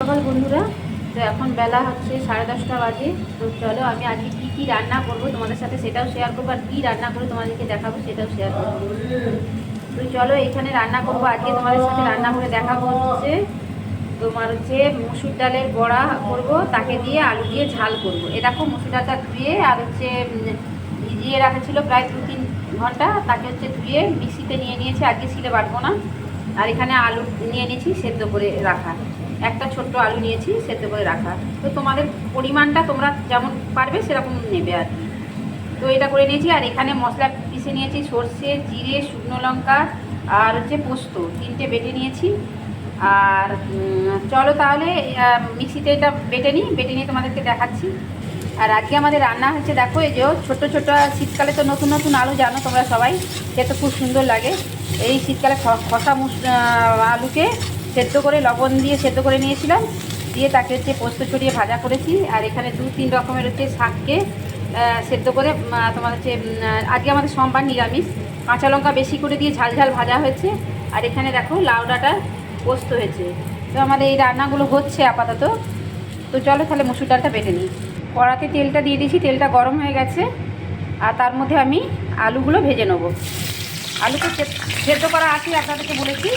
সকাল বন্ধুরা। তো এখন বেলা হচ্ছে 10:30 বাজে। তো চলো আমি আজকে কী কী রান্না করব তোমাদের সাথে সেটাও শেয়ার করবো, আর কী রান্না করে তোমাদেরকে দেখাবো সেটাও শেয়ার করবো। তো চলো এখানে রান্না করব আজকে, তোমাদের সাথে রান্না করে দেখাবো হচ্ছে তোমার হচ্ছে মসুর ডালের বড়া করব, তাকে দিয়ে আলু দিয়ে ঝাল করব। এ দেখো মসুর ডালটা ধুয়ে আর হচ্ছে ভিজিয়ে রাখা ছিল প্রায় 2-3 ঘন্টা, তাকে হচ্ছে ধুয়ে মিক্সিতে নিয়ে নিয়েছি, আজকে শিলে বাটবো না। আর এখানে আলু নিয়ে নিয়েছি সেদ্ধ করে রাখা, একটা ছোট্ট আলু নিয়েছি সেদ্ধ করে রাখা। তো তোমাদের পরিমাণটা তোমরা যেমন পারবে সেরকম নেবে আর কি। তো এটা করে নিয়েছি, আর এখানে মশলা পিষে নিয়েছি, সর্ষে, জিরে, শুকনো লঙ্কা আর হচ্ছে পোস্ত, 3টে বেটে নিয়েছি। আর চলো তাহলে মিক্সিতে এটা বেটে নিয়ে তোমাদেরকে দেখাচ্ছি। আর আজকে আমাদের রান্না হচ্ছে দেখো, এই যে ছোট্ট ছোট্ট, শীতকালে তো নতুন নতুন আলু জানো তোমরা সবাই, খেতে খুব সুন্দর লাগে। এই শীতকালে খসা আলুকে সেদ্ধ করে লবণ দিয়ে সেদ্ধ করে নিয়েছিলাম, দিয়ে তাকে হচ্ছে পোস্ত ছড়িয়ে ভাজা করেছি। আর এখানে 2-3 রকমের হচ্ছে শাককে সেদ্ধ করে তোমার হচ্ছে আজকে আমাদের সোমবার নিরামিষ, কাঁচা লঙ্কা বেশি করে দিয়ে ঝাল ঝাল ভাজা হয়েছে। আর এখানে দেখো লাউ ডাঁটা পোস্ত হয়েছে। তো আমাদের এই রান্নাগুলো হচ্ছে আপাতত। তো চলো তাহলে মসুর ডালটা বেটে নিই। কড়াতে তেলটা দিয়ে দিয়েছি, তেলটা গরম হয়ে গেছে। আর তার মধ্যে আমি আলুগুলো ভেজে নেব। আলু তো সেদ্ধ করা আছে, আপনাদেরকে বলেছি,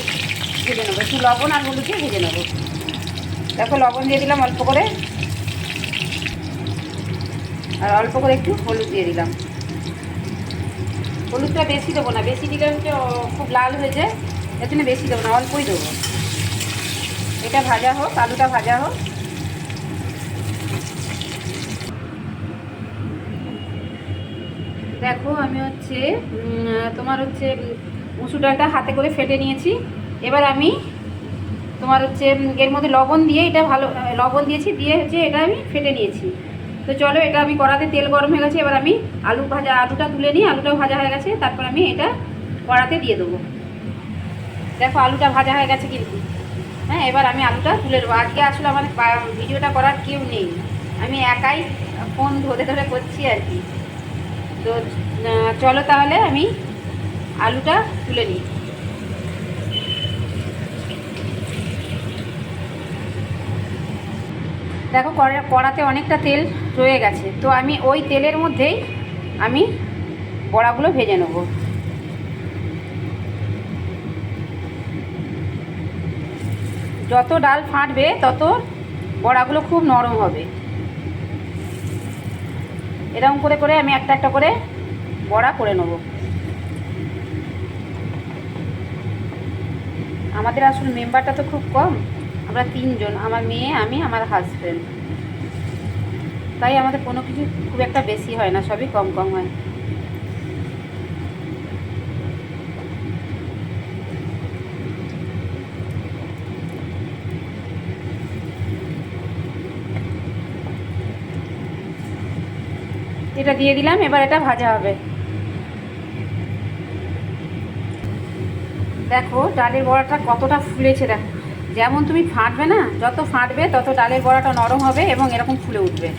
ভেজে নেবো একটু লবণ আর হলুদ দিয়ে ভেজে নেবো। দেখো লবণ দিয়ে দিলাম অল্প করে, আর অল্প করে একটু হলুদ দিয়ে দিলাম। হলুদটা বেশি দেবো না, বেশি দিলে হচ্ছে খুব লাল হয়ে যায়, এর জন্য বেশি দেবো না, অল্পই দেবো। এটা ভাজা হোক, আলুটা ভাজা হোক। দেখো আমি হচ্ছে তোমার হচ্ছে মসুর ডালটা হাতে করে ফেটে নিয়েছি। এবার আমি তোমার হচ্ছে এর মধ্যে লবণ দিয়ে, এটা ভালো লবণ দিয়েছি, দিয়ে হচ্ছে এটা আমি ফেটে নিয়েছি। তো চলো এটা আমি কড়াতে তেল গরম হয়ে গেছে, এবার আমি আলুটা তুলে নিই, আলুটাও ভাজা হয়ে গেছে, তারপর আমি এটা কড়াতে দিয়ে দেবো। দেখো আলুটা ভাজা হয়ে গেছে কিন্তু। হ্যাঁ, এবার আমি আলুটা তুলে দেবো। আজকে আসলে আমার ভিডিওটা করার কেউ নেই, আমি একাই ফোন ধরে ধরে করছি আর কি। তো চলো তাহলে আমি আলুটা তুলে নিই। দেখো কড়াতে অনেকটা তেল রয়ে গেছে, তো আমি ওই তেলের মধ্যেই আমি বড়াগুলো ভেজে নেব। যত ডাল ফাটবে তত বড়াগুলো খুব নরম হবে। এরকম করে করে আমি একটা একটা করে বড়া করে নেব। আমাদের আসলে মেম্বারটা তো খুব কম, আমরা 3 জন, আমার মেয়ে, আমি, আমার হাজব্যান্ড, তাই আমাদের কোনো কিছু খুব একটা বেশি হয় না, সবই কম কম হয়। এটা দিয়ে দিলাম, এবার এটা ভাজা হবে। দেখো ডালের বড়াটা কতটা ফুলেছে, দেখো যেমন তুমি ফাটবে না, যত ফাটবে তত ডালের বড়াটা নরম হবে এবং এরকম ফুলে উঠবে।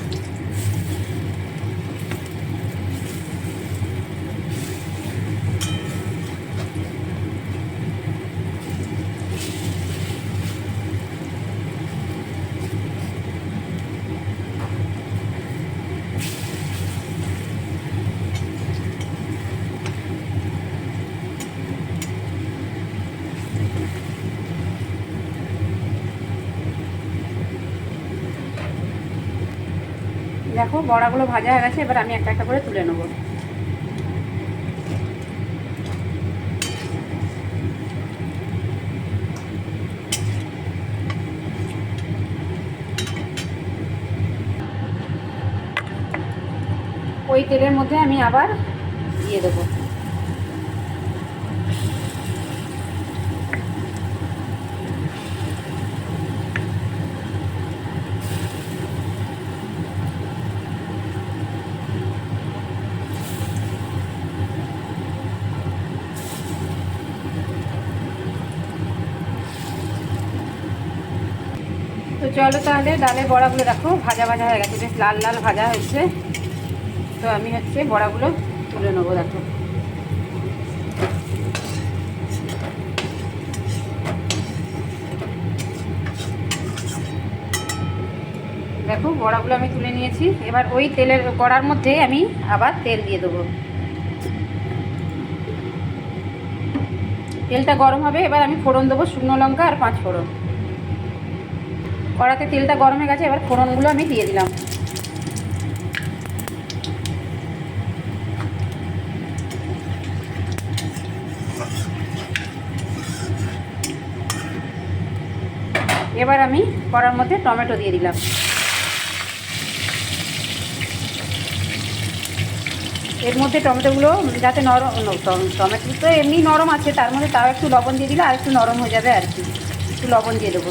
দেখো বড়াগুলো ভাজা হয়ে গেছে, এবার আমি একটা একটা করে তুলে নেব। ওই তেলের মধ্যে আমি আবার দিয়ে দেবো। তো চলো তাহলে ডালের বড়াগুলো দেখো ভাজা ভাজা হয়ে গেছে, বেশ লাল লাল ভাজা হয়েছে। তো আমি হচ্ছে বড়াগুলো তুলে নেবো। দেখো দেখো বড়াগুলো আমি তুলে নিয়েছি। এবার ওই তেলের কড়ার মধ্যে আমি আবার তেল দিয়ে দেবো। তেলটা গরম হবে, এবার আমি ফোড়ন দেবো শুকনো লঙ্কা আর 5 ফোড়ন। কড়াতে তেলটা গরম হয়ে গেছে, এবার ফোড়নগুলো আমি দিয়ে দিলাম। এবার আমি কড়ার মধ্যে টমেটো দিয়ে দিলাম। এর মধ্যে টমেটোগুলো যাতে নরম, টমেটো তো এমনি নরম আছে, তার মধ্যে তাও একটু লবণ দিয়ে দিলে আর একটু নরম হয়ে যাবে আর কি। একটু লবণ দিয়ে দেবো,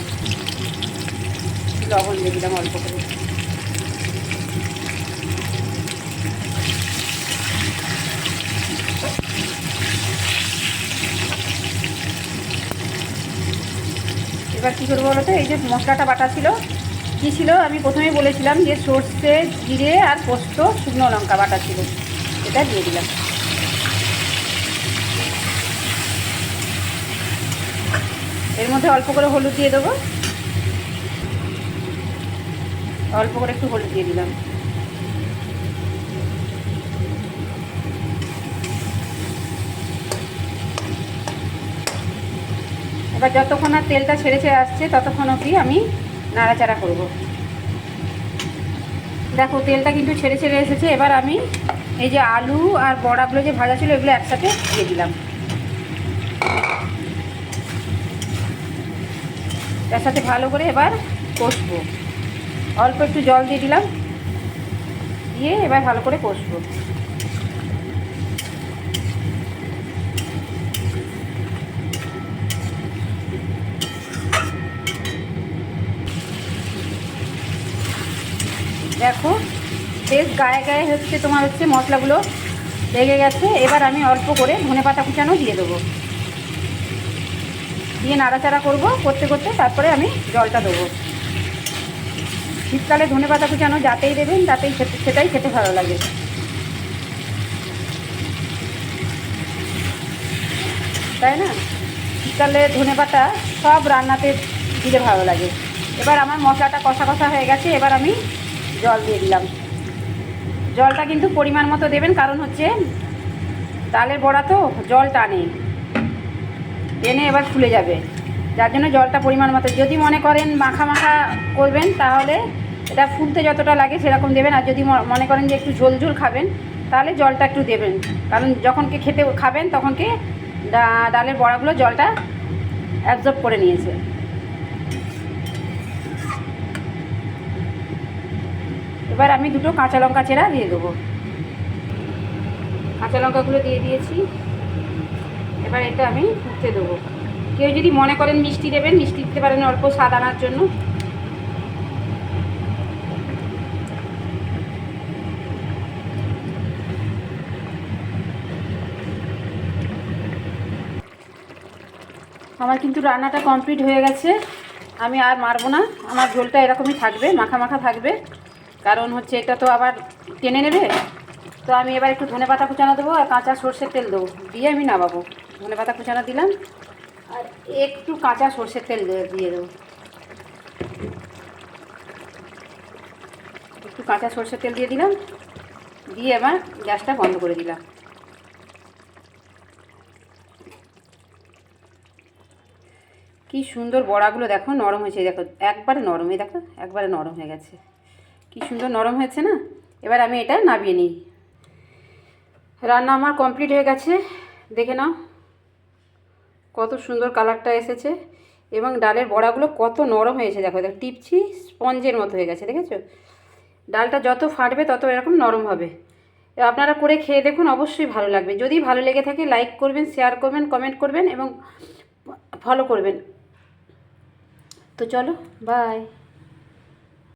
লবণ দিয়ে দিলাম অল্প করে। এবার কী করবো বলো তো, এই যে মশলাটা বাটা ছিল, কী ছিল আমি প্রথমেই বলেছিলাম যে সর্ষে, জিরে আর পোস্ত, শুকনো লঙ্কা বাটা ছিল, এটা দিয়ে দিলাম। এর মধ্যে অল্প করে হলুদ দিয়ে দেবো, অল্প করে একটু হলুদ দিয়ে দিলাম। এবার যতক্ষণ আর তেলটা ছেড়ে ছেড়ে আসছে ততক্ষণ অবধি আমি নাড়াচাড়া করব। দেখো তেলটা কিন্তু ছেড়ে ছেড়ে এসেছে। এবার আমি এই যে আলু আর বড়াগুলো যে ভাজা ছিল এগুলো একসাথে দিয়ে দিলাম। তার সাথে ভালো করে এবার কষবো। অল্প একটু জল দিয়ে দিলাম, দিয়ে এবার ভালো করে কষবো। দেখো বেশ গায়ে গায়ে হচ্ছে, তোমার হচ্ছে মশলাগুলো লেগে গেছে। এবার আমি অল্প করে ধনেপাতা কুচানো দিয়ে দেবো, দিয়ে নাড়াচাড়া করবো করতে করতে তারপরে আমি জলটা দেবো। শীতকালে ধনেপাতা কুচানো যাতেই দেবেন তাতেই সেটাই খেতে ভালো লাগে, তাই না? শীতকালে ধনেপাতা সব রান্নাতে দিলে ভালো লাগে। এবার আমার মশলাটা কষা কষা হয়ে গেছে, এবার আমি জল দিয়ে দিলাম। জলটা কিন্তু পরিমাণ মতো দেবেন, কারণ হচ্ছে ডালের বড়া তো জল টানে, টেনে এবার ফুলে যাবে, যার জন্য জলটা পরিমাণ মতো। যদি মনে করেন মাখা মাখা করবেন তাহলে এটা ফুলতে যতটা লাগে সেরকম দেবেন, আর যদি মনে করেন যে একটু ঝোল ঝোল খাবেন তাহলে জলটা একটু দেবেন, কারণ যখনকে খেতে খাবেন তখনকে ডালের বড়াগুলো জলটা অ্যাবজর্ব করে নিয়েছে। এবার আমি দুটো কাঁচা লঙ্কা চেরা দিয়ে দেবো। কাঁচা লঙ্কাগুলো দিয়ে দিয়েছি, এবার এটা আমি ফুটতে দেবো। কেউ যদি মনে করেন মিষ্টি দেবেন, মিষ্টি দিতে পারেন অল্প স্বাদ আনার জন্য। আমার কিন্তু রান্নাটা কমপ্লিট হয়ে গেছে, আমি আর মারবো না। আমার ঝোলটা এরকমই থাকবে, মাখা মাখা থাকবে, কারণ হচ্ছে এটা তো আবার টেনে নেবে। তো আমি এবার একটু ধনেপাতা কুচানো দেবো আর কাঁচা সর্ষের তেল দেবো, দিয়ে আমি নামাবো। ধনেপাতা কুচানো দিলাম আর একটু কাঁচা সর্ষের তেল দিয়ে দেবো, একটু কাঁচা সর্ষের তেল দিয়ে দিলাম, দিয়ে এবার গ্যাসটা বন্ধ করে দিলাম। কি সুন্দর বড়াগুলো দেখো নরম হয়েছে, দেখো একবারে নরম, এই দেখো একবারে নরম হয়ে গেছে, কি সুন্দর নরম হয়েছে না। এবার আমি এটা নামিয়ে নিই। রান্না আমার কমপ্লিট হয়ে গেছে, দেখে নাও কত সুন্দর কালারটা এসেছে, এবং ডালের বড়াগুলো কত নরম হয়েছে। দেখো দেখো টিপছি, স্পঞ্জের মতো হয়ে গেছে, দেখেছো? ডালটা যত ফাটবে তত এরকম নরম হবে। আপনারা করে খেয়ে দেখুন, অবশ্যই ভালো লাগবে। যদি ভালো লেগে থাকে লাইক করবেন, শেয়ার করবেন, কমেন্ট করবেন এবং ফলো করবেন। তো চলো, বাই।